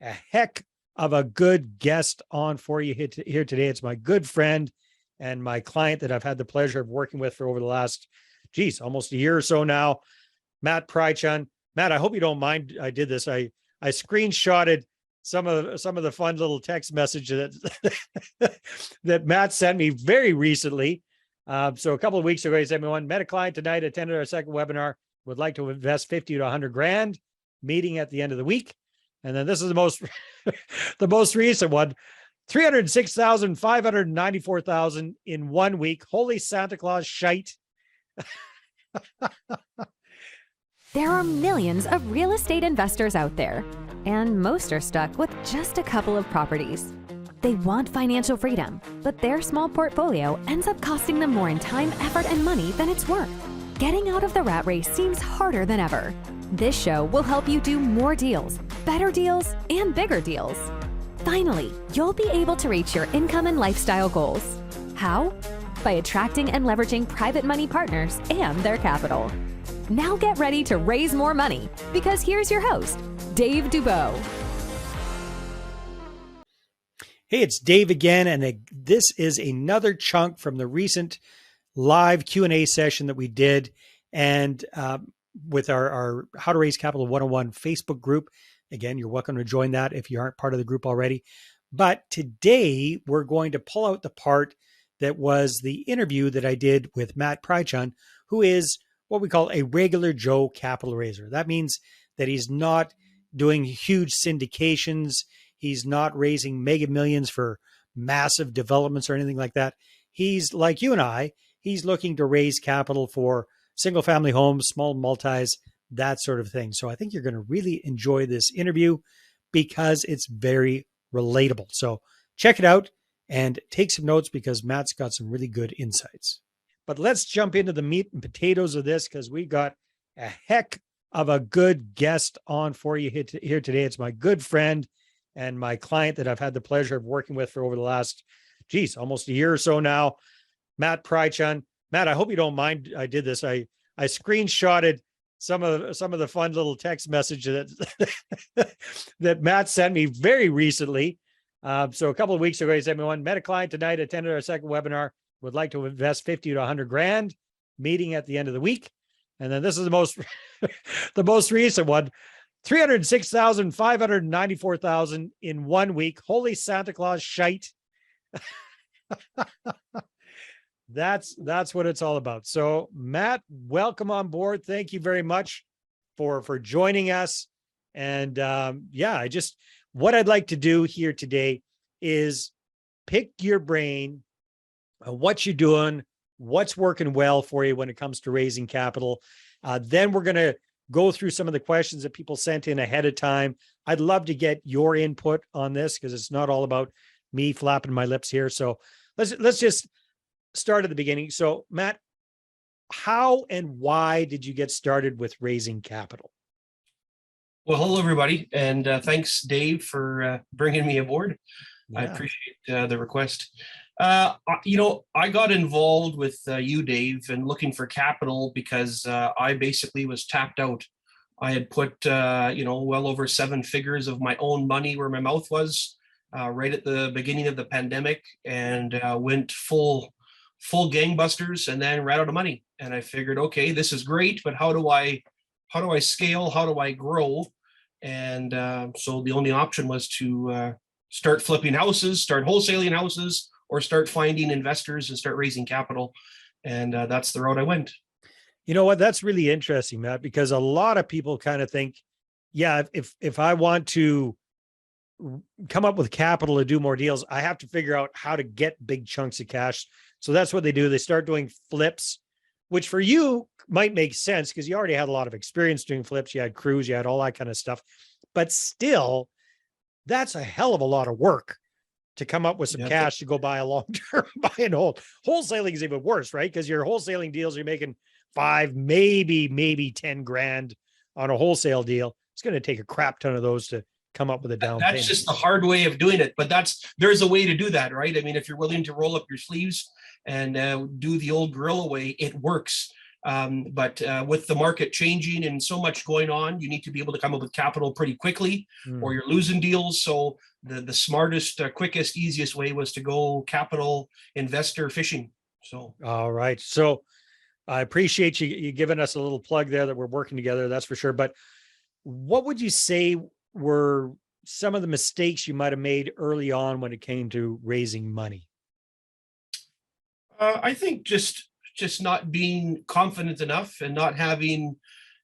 a heck of a good guest on for you here today. It's my good friend and my client that I've had the pleasure of working with for over the last, almost a year or so now, Matt Prychun. Matt, I hope you don't mind. I did this. I screenshotted some of the fun little text messages that that Matt sent me very recently. So a couple of weeks ago, he sent me one. Met a client tonight, attended our second webinar, would like to invest 50 to 100 grand, meeting at the end of the week. And then this is the most the most recent one, 306,594,000 in 1 week. Holy Santa Claus shite. There are millions of real estate investors out there, and most are stuck with just a couple of properties. They want financial freedom, but their small portfolio ends up costing them more in time, effort, and money than it's worth. Getting out of the rat race seems harder than ever. This show will help you do more deals, better deals, and bigger deals. Finally, you'll be able to reach your income and lifestyle goals. How? By attracting and leveraging private money partners and their capital. Now get ready to raise more money, because here's your host, Dave Dubeau. Hey, it's Dave again, and this is another chunk from the recent live Q&A session that we did, and with our How to Raise Capital 101 Facebook group. Again, you're welcome to join that if you aren't part of the group already. But today, we're going to pull out the part that was the interview that I did with Matt Prychun, who is what we call a regular Joe capital raiser. That means that he's not doing huge syndications. He's not raising mega millions for massive developments or anything like that. He's like you and I. He's looking to raise capital for single family homes, small multis, that sort of thing. So I think you're going to really enjoy this interview because it's very relatable. So check it out and take some notes because Matt's got some really good insights. But let's jump into the meat and potatoes of this because we got a heck of a good guest on for you here today. It's my good friend and my client that I've had the pleasure of working with for over the last, almost a year or so now, Matt Prychun. Matt, I hope you don't mind. I did this. I screenshotted some of the fun little text messages that Matt sent me very recently. So a couple of weeks ago, he sent me one. Met a client tonight, attended our second webinar, would like to invest 50 to 100 grand, meeting at the end of the week. And then this is the most the most recent one, 306,594,000 in 1 week. Holy Santa Claus shite. That's what it's all about. So Matt, welcome on board. Thank you very much for joining us. And what I'd like to do here today is pick your brain on what you're doing, what's working well for you when it comes to raising capital. Then we're going to go through some of the questions that people sent in ahead of time. I'd love to get your input on this because it's not all about me flapping my lips here. So let's just start at the beginning. So Matt, how and why did you get started with raising capital? Well, hello, everybody. And thanks, Dave, for bringing me aboard. Yeah. I appreciate the request. I got involved with you, Dave, and looking for capital because I basically was tapped out. I had put, well over 7 figures of my own money where my mouth was right at the beginning of the pandemic, and went full gangbusters and then ran out of money. And I figured, okay, this is great, but how do I scale? How do I grow? And so the only option was to start flipping houses, start wholesaling houses, or start finding investors and start raising capital. And that's the route I went. You know what? That's really interesting, Matt, because a lot of people kind of think, yeah, if I want to come up with capital to do more deals, I have to figure out how to get big chunks of cash. So that's what they do. They start doing flips, which for you might make sense because you already had a lot of experience doing flips. You had crews, you had all that kind of stuff, but still that's a hell of a lot of work to come up with some cash to go buy a long-term buy and hold. Wholesaling is even worse, right? Because your wholesaling deals, you're making 5, maybe 10 grand on a wholesale deal. It's going to take a crap ton of those to come up with a down payment. That's just the hard way of doing it, but there's a way to do that, right? I mean, if you're willing to roll up your sleeves and do the old guerrilla way, it works. But with the market changing and so much going on, you need to be able to come up with capital pretty quickly, or you're losing deals. So the smartest, quickest, easiest way was to go capital investor fishing. So All right. So I appreciate you giving us a little plug there that we're working together. That's for sure. But what would you say were some of the mistakes you might have made early on when it came to raising money? I think just not being confident enough and not having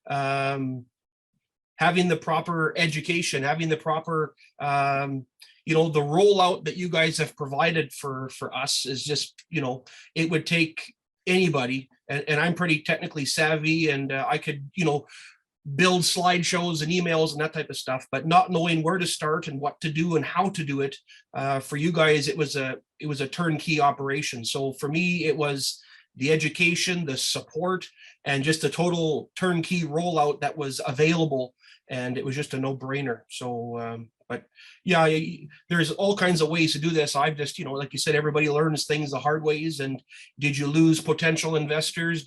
having the proper education, having the proper the rollout that you guys have provided for us is just, it would take anybody, and I'm pretty technically savvy, and I could, build slideshows and emails and that type of stuff, but not knowing where to start and what to do and how to do it. For you guys, it was a turnkey operation. So for me, it was the education, the support, and just a total turnkey rollout that was available, and it was just a no-brainer. So but yeah, there's all kinds of ways to do this. I've just, like you said, everybody learns things the hard ways. And did you lose potential investors?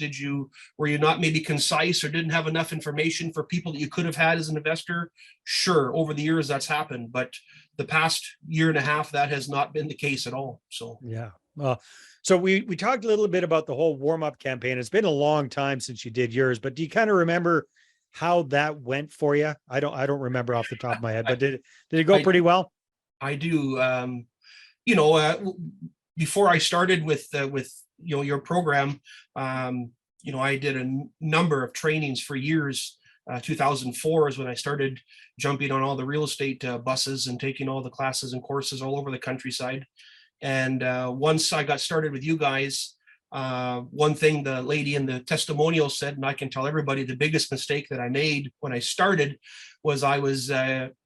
Were you not maybe concise or didn't have enough information for people that you could have had as an investor? Sure, over the years that's happened, but the past year and a half, that has not been the case at all. So yeah. So we talked a little bit about the whole warm-up campaign. It's been a long time since you did yours, but do you kind of remember how that went for you? I don't remember off the top of my head, but did it go pretty well? I do. Before I started with your program, I did a number of trainings for years. 2004 is when I started jumping on all the real estate buses and taking all the classes and courses all over the countryside. And once I got started with you guys, one thing the lady in the testimonial said, and I can tell everybody, the biggest mistake that I made when I started was I was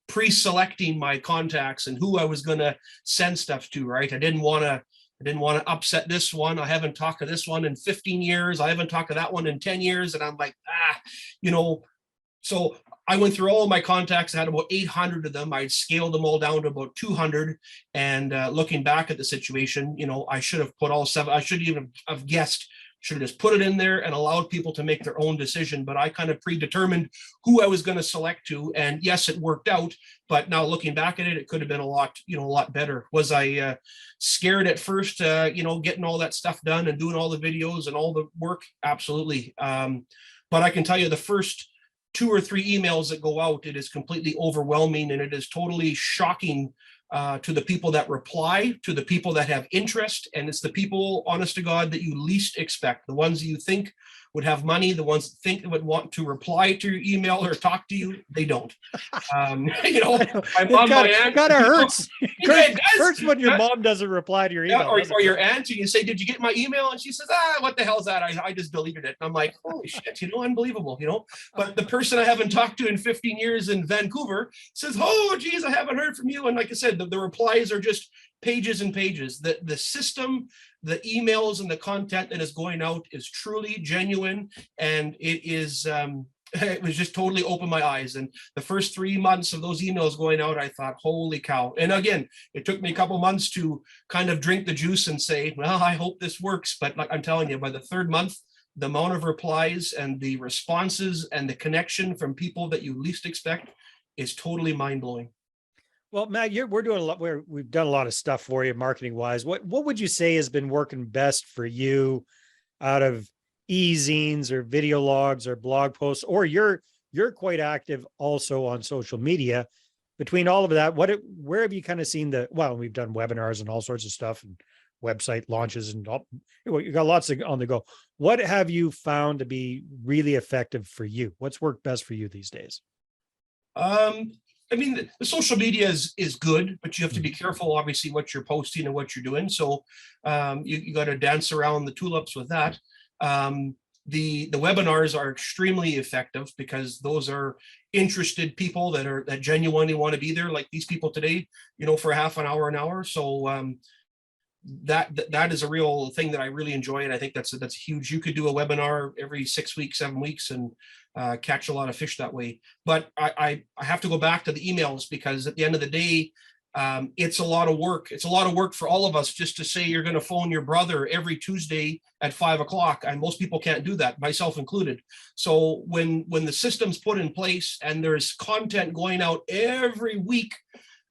pre-selecting my contacts and who I was going to send stuff to, right? I didn't want to upset this one. I haven't talked to this one in 15 years. I haven't talked to that one in 10 years. And I'm like, so I went through all of my contacts. I had about 800 of them. I'd scaled them all down to about 200. And looking back at the situation, I should have put all 7. I should even have guessed. Should have just put it in there and allowed people to make their own decision. But I kind of predetermined who I was going to select to. And yes, it worked out. But now looking back at it, it could have been a lot better. Was I scared at first, getting all that stuff done and doing all the videos and all the work? Absolutely. But I can tell you the first 2 or 3 emails that go out, it is completely overwhelming, and it is totally shocking to the people that reply, to the people that have interest, and it's the people, honest to God, that you least expect, the ones that you think would have money, the ones that think would want to reply to your email or talk to you, they don't. My mom, my aunt, kind of hurts. It hurts when your mom doesn't reply to your email. Or your aunt, and you say, "Did you get my email?" And she says, "What the hell's that? I just deleted it." And I'm like, "Holy shit, unbelievable." But the person I haven't talked to in 15 years in Vancouver says, "Oh, geez, I haven't heard from you." And like I said, the replies are just pages and pages. The system, the emails and the content that is going out is truly genuine, and it is it was just totally opened my eyes. And the first 3 months of those emails going out, I thought, holy cow. And again, it took me a couple months to kind of drink the juice and say, well, I hope this works. But like I'm telling you, by the 3rd month, the amount of replies and the responses and the connection from people that you least expect is totally mind-blowing. Well, Matt, we're doing a lot. We've done a lot of stuff for you, marketing wise. What would you say has been working best for you out of e-zines or video logs or blog posts? Or you're quite active also on social media. Between all of that, where have you kind of seen we've done webinars and all sorts of stuff and website launches and all, you got lots on the go. What have you found to be really effective for you? What's worked best for you these days? I mean, the social media is good, but you have to be careful, obviously, what you're posting and what you're doing. So you got to dance around the tulips with that. The webinars are extremely effective because those are interested people that genuinely want to be there, like these people today, for half an hour. So that is a real thing that I really enjoy, and I think that's huge. You could do a webinar every 6 weeks, 7 weeks, and catch a lot of fish that way. But I have to go back to the emails, because at the end of the day, It's a lot of work. It's a lot of work for all of us just to say you're going to phone your brother every Tuesday at 5 o'clock. And most people can't do that, myself included. So when the system's put in place and there's content going out every week,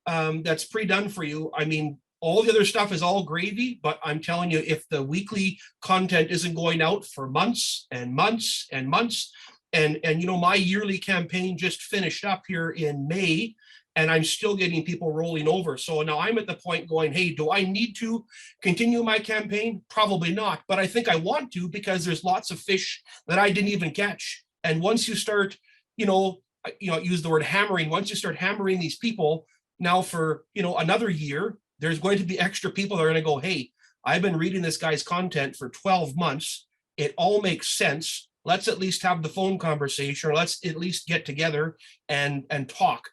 that's pre-done for you. I mean, all the other stuff is all gravy, but I'm telling you, if the weekly content isn't going out for months and months and months, and my yearly campaign just finished up here in May, and I'm still getting people rolling over. So now I'm at the point going, hey, do I need to continue my campaign? Probably not, but I think I want to, because there's lots of fish that I didn't even catch. And once you start, use the word hammering, once you start hammering these people now for, another year, there's going to be extra people that are going to go, hey, I've been reading this guy's content for 12 months. It all makes sense. Let's at least have the phone conversation, or let's at least get together and talk.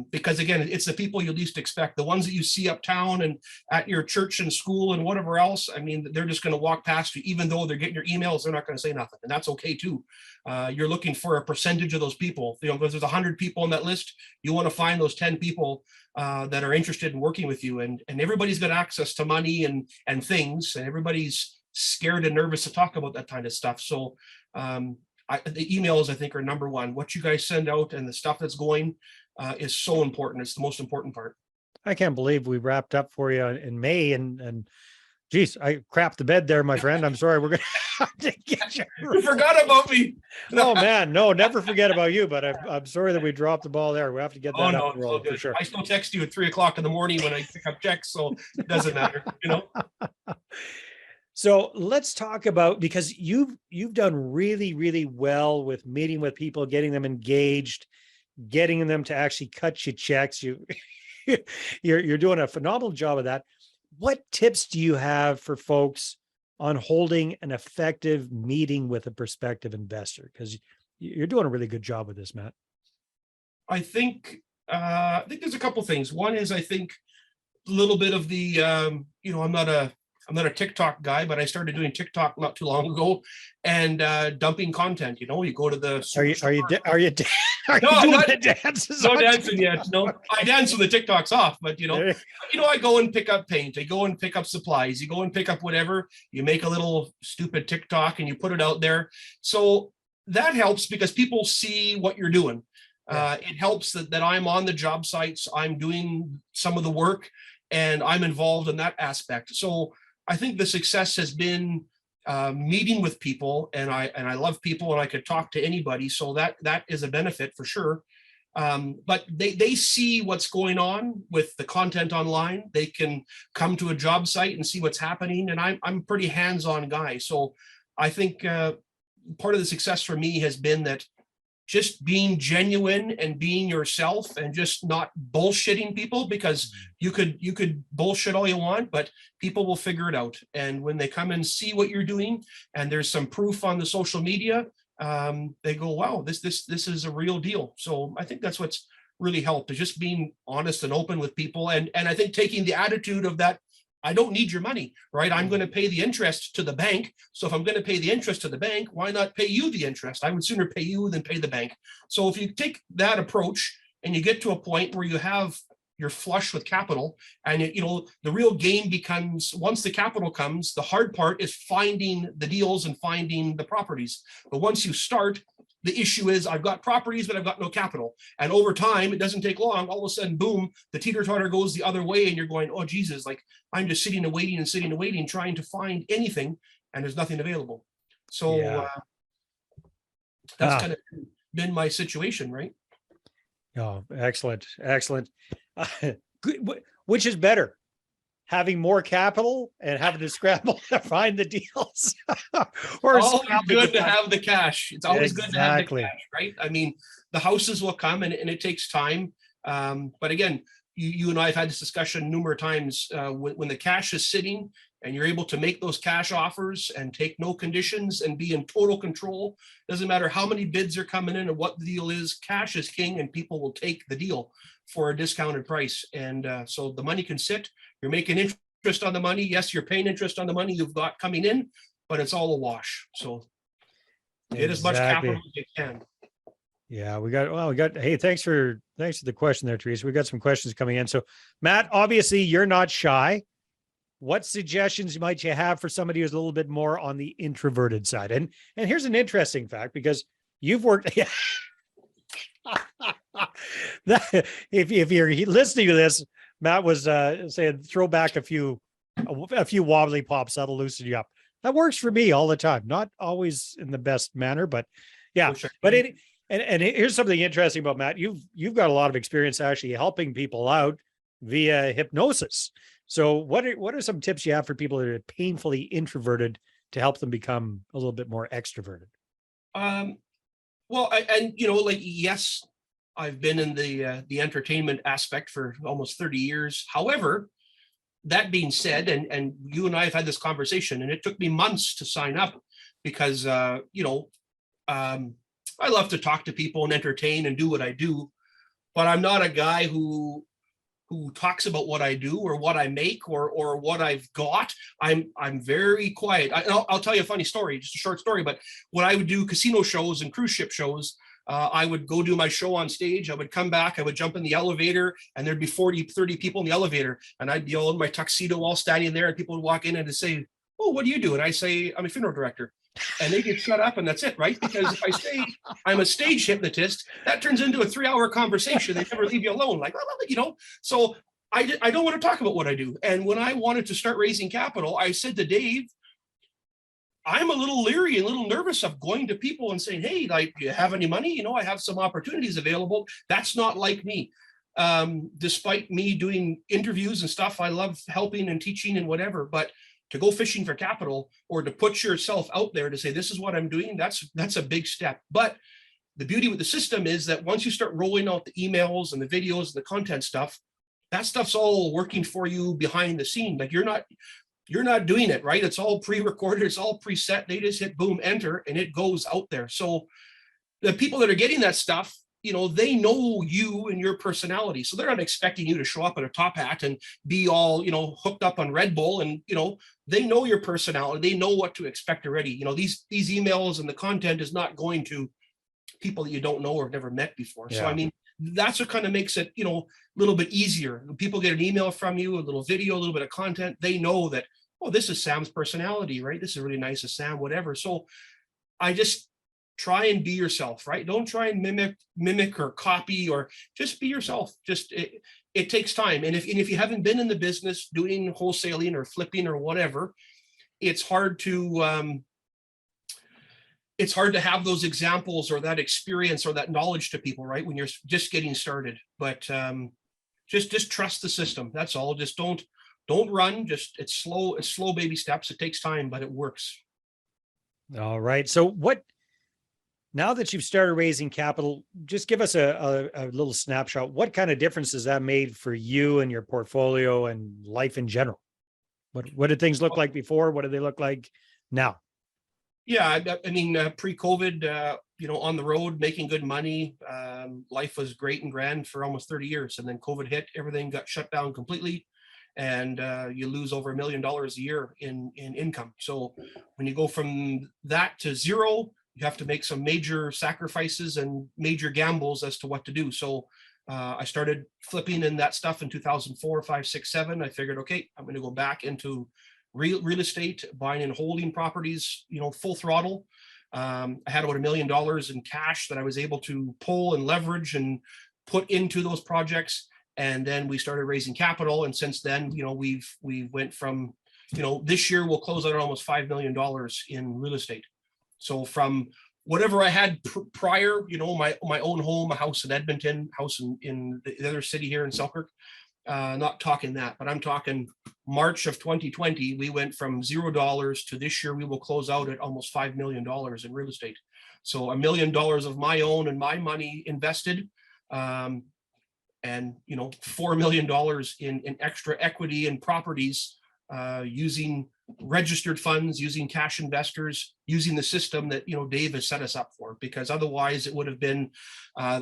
Because again, it's the people you least expect, the ones that you see uptown and at your church and school and whatever else. I mean, they're just going to walk past you, even though they're getting your emails, they're not going to say nothing. And that's okay too. You're looking for a percentage of those people, because there's 100 people on that list. You want to find those 10 people that are interested in working with you, and everybody's got access to money and things, and everybody's scared and nervous to talk about that kind of stuff. So the emails, I think, are number one. What you guys send out and the stuff that's going is so important. It's the most important part. I can't believe we wrapped up for you in May, and geez, I crapped the bed there, my friend. I'm sorry. We're going to have to get you. You forgot about me. Oh man, no, never forget about you. But I'm sorry that we dropped the ball there. We have to get that up and rolling for sure. I still text you at 3:00 in the morning when I pick up checks, so it doesn't matter, So let's talk about, because you've done really, really well with meeting with people, getting them engaged, getting them to actually cut you checks. You're doing a phenomenal job of that. What tips do you have for folks on holding an effective meeting with a prospective investor? Because you're doing a really good job with this, Matt. I think there's a couple things. One is, I think, a little bit of the I'm not a TikTok guy, but I started doing TikTok not too long ago, and dumping content. You go to the. Are you doing the dances? No dancing yet. No, I dance when the TikTok's off, but I go and pick up paint. I go and pick up supplies. You go and pick up whatever. You make a little stupid TikTok and you put it out there. So that helps, because people see what you're doing. It helps that I'm on the job sites. I'm doing some of the work, and I'm involved in that aspect. So I think the success has been meeting with people, and I love people, and I could talk to anybody. So that is a benefit for sure. But they see what's going on with the content online. They can come to a job site and see what's happening. And I'm a pretty hands-on guy. So I think part of the success for me has been that just being genuine and being yourself, and just not bullshitting people, because you could bullshit all you want, but people will figure it out. And when they come and see what you're doing, and there's some proof on the social media, they go, wow, this is a real deal. So I think that's what's really helped, is just being honest and open with people. And I think taking the attitude of that, I don't need your money, right? I'm going to pay the interest to the bank. So if I'm going to pay the interest to the bank, why not pay you the interest? I would sooner pay you than pay the bank. So if you take that approach and you get to a point where you're flush with capital, and the real game becomes, once the capital comes, the hard part is finding the deals and finding the properties. But once you start, the issue is, I've got properties, but I've got no capital. And over time, it doesn't take long. All of a sudden, boom, the teeter-totter goes the other way, and you're going, oh, Jesus, like I'm just sitting and waiting, trying to find anything, and there's nothing available. So that's kind of been my situation, right? Oh, excellent. Which is better? Having more capital and having to scramble to find the deals, or always good to have the cash. It's always good to have the cash, right? I mean, the houses will come, and it takes time. But again, you and I have had this discussion numerous times. When the cash is sitting and you're able to make those cash offers and take no conditions and be in total control, doesn't matter how many bids are coming in and what the deal is, cash is king, and people will take the deal for a discounted price. And so the money can sit. You're making interest on the money. Yes, you're paying interest on the money you've got coming in, but it's all a wash. So get as much capital as you can. Yeah, hey, thanks for the question there, Teresa. We got some questions coming in. So Matt, obviously you're not shy. What suggestions might you have for somebody who's a little bit more on the introverted side? And here's an interesting fact, because you've worked if you're listening to this, Matt was saying throw back a few wobbly pops that'll loosen you up. That works for me all the time, not always in the best manner, but yeah. But and here's something interesting about Matt. You've got a lot of experience actually helping people out via hypnosis. So what are some tips you have for people that are painfully introverted to help them become a little bit more extroverted? Well, yes, I've been in the entertainment aspect for almost 30 years. However, that being said, and you and I have had this conversation, and it took me months to sign up because I love to talk to people and entertain and do what I do, but I'm not a guy who talks about what I do or what I make or what I've got. I'm very quiet. I'll tell you a funny story, just a short story. But when I would do casino shows and cruise ship shows, I would go do my show on stage. I would come back, I would jump in the elevator, and there'd be 40, 30 people in the elevator. And I'd be all in my tuxedo, all standing there, and people would walk in and they'd say, "Oh, what do you do?" And I say, "I'm a funeral director." And they get shut up, and that's it, right? Because if I say I'm a stage hypnotist, that turns into a 3-hour conversation. They never leave you alone. Like, so I don't want to talk about what I do. And when I wanted to start raising capital, I said to Dave, I'm a little leery and a little nervous of going to people and saying, "Hey, like, do you have any money? I have some opportunities available." That's not like me. Despite me doing interviews and stuff, I love helping and teaching and whatever, but to go fishing for capital or to put yourself out there to say, "This is what I'm doing," that's a big step. But the beauty with the system is that once you start rolling out the emails and the videos and the content stuff, that stuff's all working for you behind the scene. Like, you're not doing it, right? It's all pre-recorded, it's all preset. They just hit boom, enter, and it goes out there. So the people that are getting that stuff, they know you and your personality. So they're not expecting you to show up in a top hat and be all, hooked up on Red Bull. And, they know your personality. They know what to expect already. These emails and the content is not going to people that you don't know or have never met before. Yeah. So, I mean, that's what kind of makes it, a little bit easier. When people get an email from you, a little video, a little bit of content, they know that, oh, this is Sam's personality, right? This is really nice of Sam, whatever. So I just try and be yourself, right? Don't try and mimic or copy, or just be yourself. Just it takes time. And if you haven't been in the business doing wholesaling or flipping or whatever, it's hard to have those examples or that experience or that knowledge to people, right? When you're just getting started. But just trust the system. That's all. Just don't run. Just it's slow baby steps. It takes time, but it works. All right. So now that you've started raising capital, just give us a little snapshot. What kind of difference has that made for you and your portfolio and life in general? What did things look like before? What do they look like now? Yeah, I mean, pre-COVID, on the road, making good money. Life was great and grand for almost 30 years. And then COVID hit, everything got shut down completely. And you lose over $1 million a year in income. So when you go from that to zero, you have to make some major sacrifices and major gambles as to what to do. So I started flipping in that stuff in 2004, 5, 6, 7. I figured, okay, I'm going to go back into real estate, buying and holding properties, full throttle. I had about $1 million in cash that I was able to pull and leverage and put into those projects. And then we started raising capital. And since then, we went from, this year we'll close out at almost $5 million in real estate. So from whatever I had prior, my own home, a house in Edmonton, house in the other city here in Selkirk, not talking that, but I'm talking March of 2020, we went from $0 to this year, we will close out at almost $5 million in real estate. So $1 million of my own and my money invested, and $4 million in extra equity in properties, using registered funds, using cash investors, using the system that Dave has set us up for. Because otherwise it would have been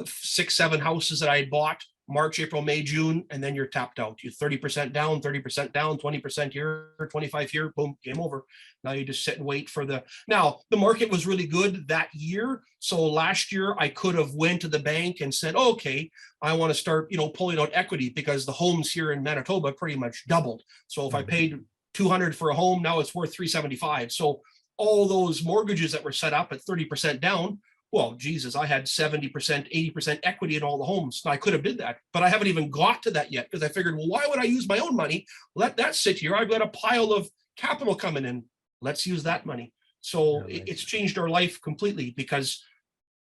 6, 7 houses that I had bought, March, April, May, June, and then you're tapped out. You're 30% down, 20% here, 25 here, boom, game over. Now you just sit and wait for now the market was really good that year. So last year I could have went to the bank and said, oh, okay, I want to start, pulling out equity because the homes here in Manitoba pretty much doubled. So if I paid 200 for a home, now it's worth 375. So all those mortgages that were set up at 30% down, well, Jesus, I had 70%, 80% equity in all the homes. I could have did that, but I haven't even got to that yet because I figured, well, why would I use my own money? Let that sit here. I've got a pile of capital coming in. Let's use that money. So it's changed our life completely because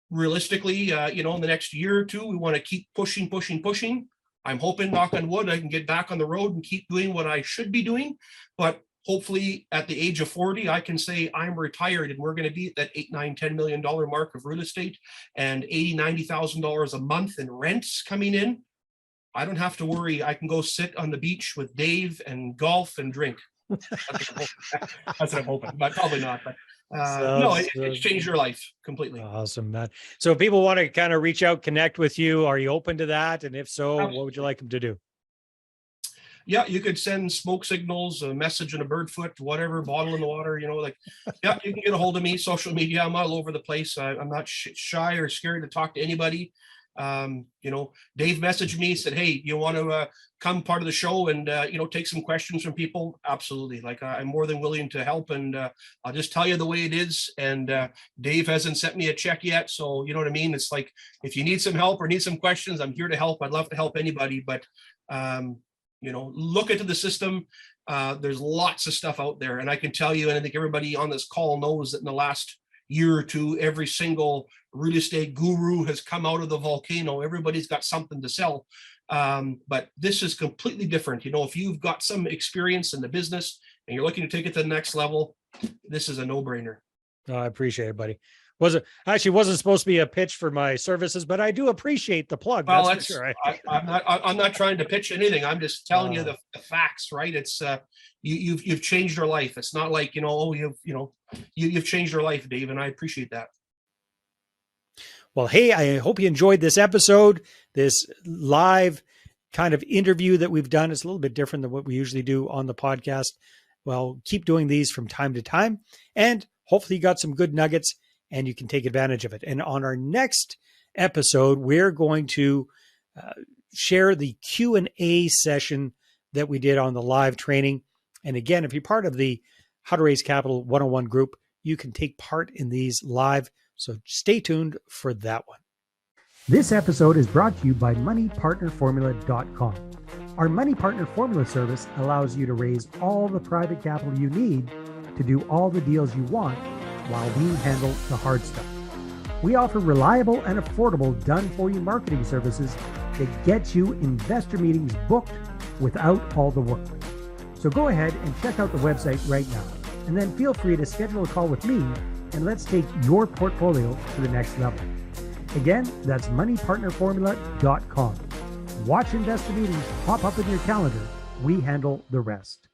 realistically, in the next year or two, we want to keep pushing. I'm hoping, knock on wood, I can get back on the road and keep doing what I should be doing. But hopefully at the age of 40, I can say I'm retired and we're going to be at that $8, $9, $10 million mark of real estate and $80,000, $90,000 a month in rents coming in. I don't have to worry. I can go sit on the beach with Dave and golf and drink. That's what I'm hoping, but probably not. But it's changed your life completely. Awesome, man. So if people want to kind of reach out, connect with you, are you open to that? And if so, Absolutely. What would you like them to do? Yeah, you could send smoke signals, a message in a bird foot, whatever, bottle in the water, you can get a hold of me, social media. I'm all over the place. I'm not shy or scared to talk to anybody. Dave messaged me, said, hey, you want to come part of the show and, take some questions from people? Absolutely. I'm more than willing to help. And I'll just tell you the way it is. And Dave hasn't sent me a check yet. So, you know what I mean? It's like, if you need some help or need some questions, I'm here to help. I'd love to help anybody, but look into the system. There's lots of stuff out there. And I can tell you, and I think everybody on this call knows that in the last year or two, every single real estate guru has come out of the volcano. Everybody's got something to sell. But this is completely different. If you've got some experience in the business and you're looking to take it to the next level, this is a no-brainer. Oh, I appreciate it, buddy. Wasn't supposed to be a pitch for my services, but I do appreciate the plug. Well, that's for sure. I'm not trying to pitch anything. I'm just telling you the facts, right? It's you've changed your life. It's not like you've changed your life, Dave, and I appreciate that. Well, hey, I hope you enjoyed this episode, this live kind of interview that we've done. It's a little bit different than what we usually do on the podcast. Well, keep doing these from time to time, and hopefully you got some good nuggets and you can take advantage of it. And on our next episode, we're going to share the Q&A session that we did on the live training. And again, if you're part of the How to Raise Capital 101 group, you can take part in these live. So stay tuned for that one. This episode is brought to you by MoneyPartnerFormula.com. Our Money Partner Formula service allows you to raise all the private capital you need to do all the deals you want while we handle the hard stuff. We offer reliable and affordable done-for-you marketing services that get you investor meetings booked without all the work. So go ahead and check out the website right now, and then feel free to schedule a call with me, and let's take your portfolio to the next level. Again, that's MoneyPartnerFormula.com. Watch investor meetings pop up in your calendar. We handle the rest.